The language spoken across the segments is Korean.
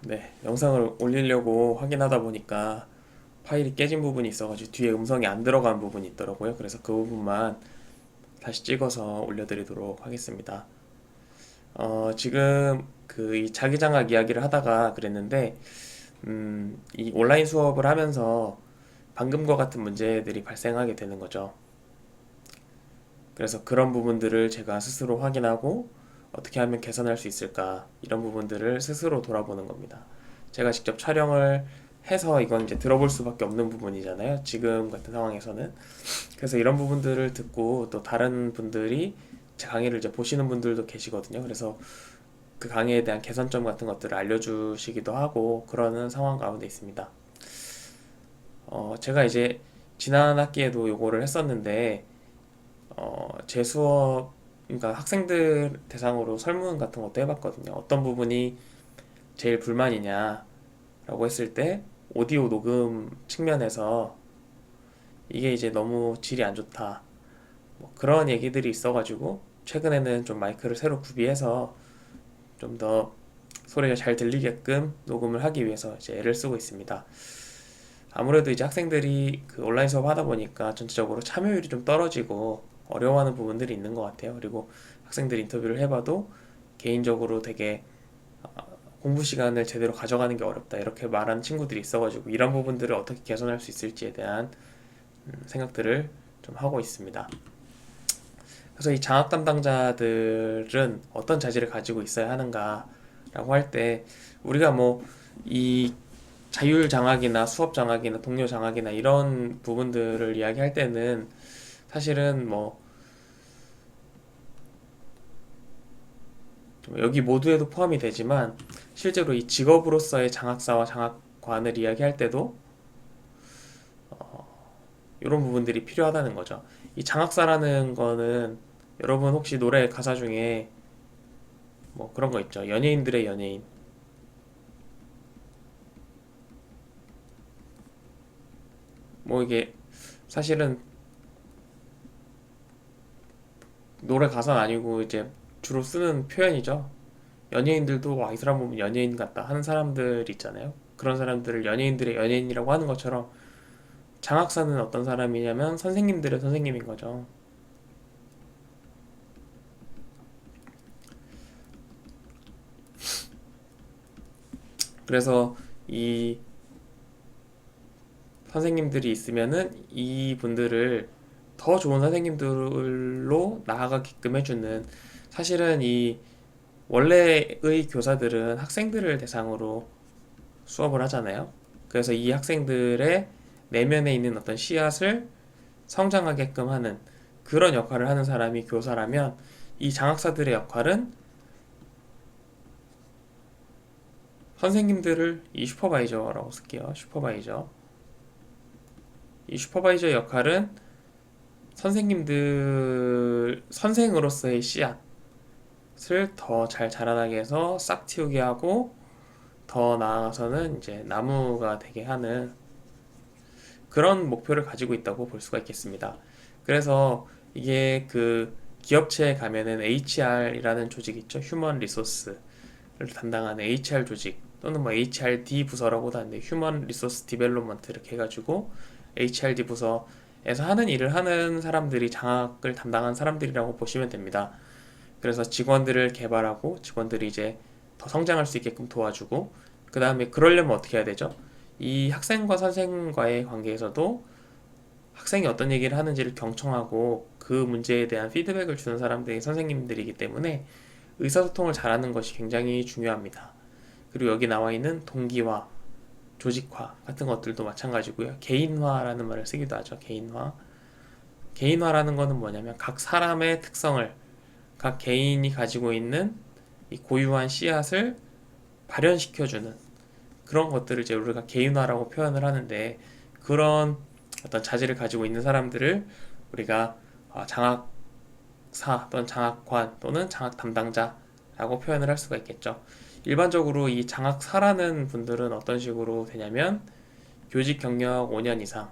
네, 영상을 올리려고 확인하다 보니까 파일이 깨진 부분이 있어가지고 뒤에 음성이 안 들어간 부분이 있더라고요. 그래서 그 부분만 다시 찍어서 올려드리도록 하겠습니다. 지금 그 이 자기장악 이야기를 하다가 그랬는데, 이 온라인 수업을 하면서 방금과 같은 문제들이 발생하게 되는 거죠. 그래서 그런 부분들을 제가 스스로 확인하고 어떻게 하면 개선할 수 있을까 이런 부분들을 스스로 돌아보는 겁니다. 제가 직접 촬영을 해서 이건 이제 들어볼 수밖에 없는 부분이잖아요. 지금 같은 상황에서는. 그래서 이런 부분들을 듣고 또 다른 분들이 제 강의를 이제 보시는 분들도 계시거든요. 그래서 그 강의에 대한 개선점 같은 것들을 알려주시기도 하고 그러는 상황 가운데 있습니다. 제가 이제 지난 학기에도 요거를 했었는데 제 수업, 그러니까 학생들 대상으로 설문 같은 것도 해봤거든요. 어떤 부분이 제일 불만이냐라고 했을 때 오디오 녹음 측면에서 이게 이제 너무 질이 안 좋다. 뭐 그런 얘기들이 있어가지고 최근에는 좀 마이크를 새로 구비해서 좀 더 소리가 잘 들리게끔 녹음을 하기 위해서 이제 애를 쓰고 있습니다. 아무래도 이제 학생들이 그 온라인 수업 하다 보니까 전체적으로 참여율이 좀 떨어지고 어려워하는 부분들이 있는 것 같아요. 그리고 학생들 인터뷰를 해봐도 개인적으로 되게 공부 시간을 제대로 가져가는 게 어렵다 이렇게 말하는 친구들이 있어가지고 이런 부분들을 어떻게 개선할 수 있을지에 대한 생각들을 좀 하고 있습니다. 그래서 이 장학 담당자들은 어떤 자질을 가지고 있어야 하는가라고 할 때 우리가 뭐 이 자율 장학이나 수업 장학이나 동료 장학이나 이런 부분들을 이야기할 때는 사실은 뭐 여기 모두에도 포함이 되지만 실제로 이 직업으로서의 장학사와 장학관을 이야기할 때도 이런 부분들이 필요하다는 거죠. 이 장학사라는 거는 여러분 혹시 노래 가사 중에 뭐 그런 거 있죠. 연예인들의 연예인. 뭐 이게 사실은 노래 가사는 아니고 이제 주로 쓰는 표현이죠. 연예인들도 와, 이 사람 보면 연예인 같다 하는 사람들 있잖아요. 그런 사람들을 연예인들의 연예인이라고 하는 것처럼 장학사는 어떤 사람이냐면 선생님들의 선생님인 거죠. 그래서 이 선생님들이 있으면은 이 분들을 더 좋은 선생님들로 나아가게끔 해주는 사실은 이 원래의 교사들은 학생들을 대상으로 수업을 하잖아요. 그래서 이 학생들의 내면에 있는 어떤 씨앗을 성장하게끔 하는 그런 역할을 하는 사람이 교사라면 이 장학사들의 역할은 선생님들을 이 슈퍼바이저라고 쓸게요. 슈퍼바이저. 이 슈퍼바이저 역할은 선생님들, 선생으로서의 씨앗을 더 잘 자라나게 해서 싹 틔우게 하고 더 나아가서는 이제 나무가 되게 하는 그런 목표를 가지고 있다고 볼 수가 있겠습니다. 그래서 이게 그 기업체에 가면은 HR이라는 조직 있죠. 휴먼 리소스를 담당하는 HR 조직 또는 뭐 HRD 부서라고도 하는데 휴먼 리소스 디벨롭먼트 이렇게 해가지고 HRD 부서에서 하는 일을 하는 사람들이 장학을 담당한 사람들이라고 보시면 됩니다. 그래서 직원들을 개발하고 직원들이 이제 더 성장할 수 있게끔 도와주고 그 다음에 그러려면 어떻게 해야 되죠? 이 학생과 선생과의 관계에서도 학생이 어떤 얘기를 하는지를 경청하고 그 문제에 대한 피드백을 주는 사람들이 선생님들이기 때문에 의사소통을 잘하는 것이 굉장히 중요합니다. 그리고 여기 나와 있는 동기화, 조직화 같은 것들도 마찬가지고요. 개인화라는 말을 쓰기도 하죠. 개인화. 개인화라는 것은 뭐냐면 각 사람의 특성을 각 개인이 가지고 있는 이 고유한 씨앗을 발현시켜주는 그런 것들을 이제 우리가 개인화라고 표현을 하는데 그런 어떤 자질을 가지고 있는 사람들을 우리가 장학사 또는 장학관 또는 장학 담당자라고 표현을 할 수가 있겠죠. 일반적으로 이 장학사라는 분들은 어떤 식으로 되냐면 교직 경력 5년 이상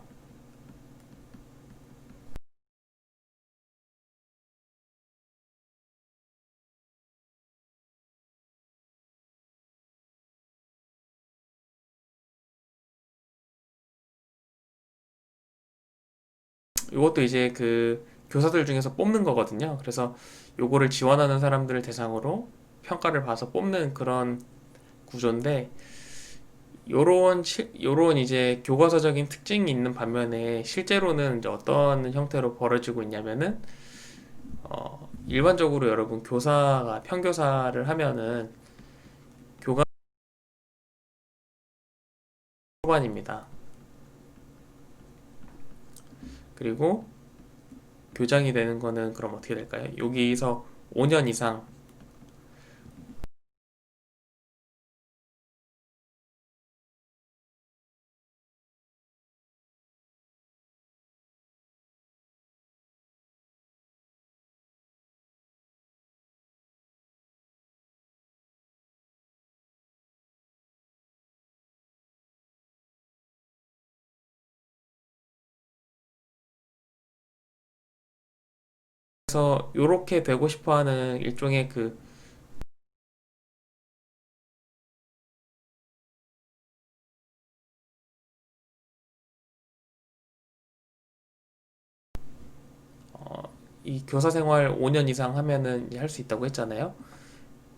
이것도 이제 그 교사들 중에서 뽑는 거거든요. 그래서 요거를 지원하는 사람들을 대상으로 평가를 봐서 뽑는 그런 구조인데, 요런 이제 교과서적인 특징이 있는 반면에 실제로는 이제 어떤 형태로 벌어지고 있냐면은, 일반적으로 여러분 교사가 평교사를 하면은 교과 초반입니다. 그리고 교장이 되는 거는 그럼 어떻게 될까요? 여기서 5년 이상. 그래서 요렇게 되고 싶어 하는 일종의 그 이 교사 생활 5년 이상 하면은 할 수 있다고 했잖아요.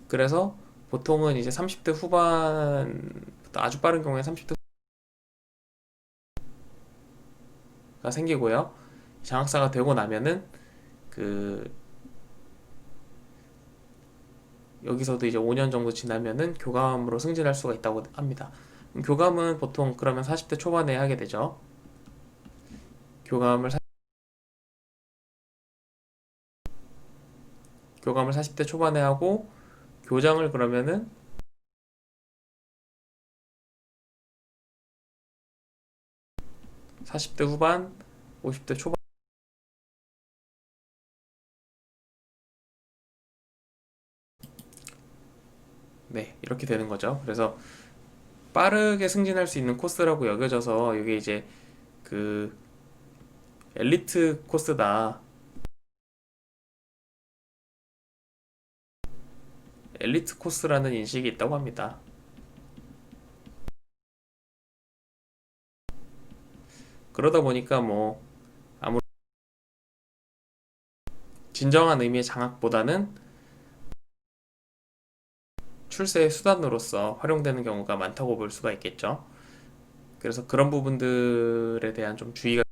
그래서 보통은 이제 30대 후반, 아주 빠른 경우에 30대가 생기고요. 장학사가 되고 나면은 그 여기서도 이제 5년 정도 지나면은 교감으로 승진할 수가 있다고 합니다. 교감은 보통 그러면 40대 초반에 하게 되죠. 교감을 사- 교감을 40대 초반에 하고, 교장을 그러면은 40대 후반, 50대 초반. 네, 이렇게 되는 거죠. 그래서 빠르게 승진할 수 있는 코스라고 여겨져서 이게 이제 그 엘리트 코스다. 엘리트 코스라는 인식이 있다고 합니다. 그러다 보니까 뭐 아무 진정한 의미의 장학보다는 출세의 수단으로서 활용되는 경우가 많다고 볼 수가 있겠죠. 그래서 그런 부분들에 대한 좀 주의가.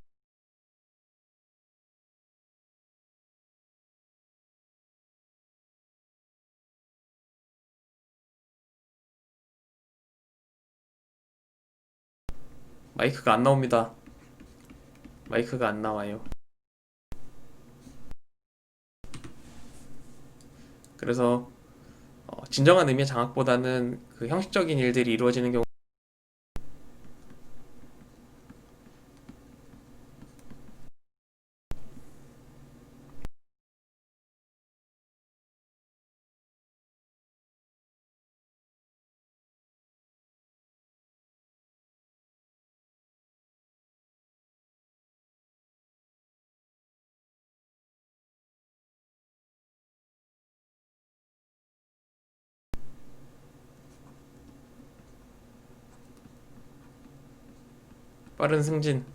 마이크가 안 나옵니다. 마이크가 안 나와요. 그래서 진정한 의미의 장학보다는 그 형식적인 일들이 이루어지는 경우. 빠른 승진,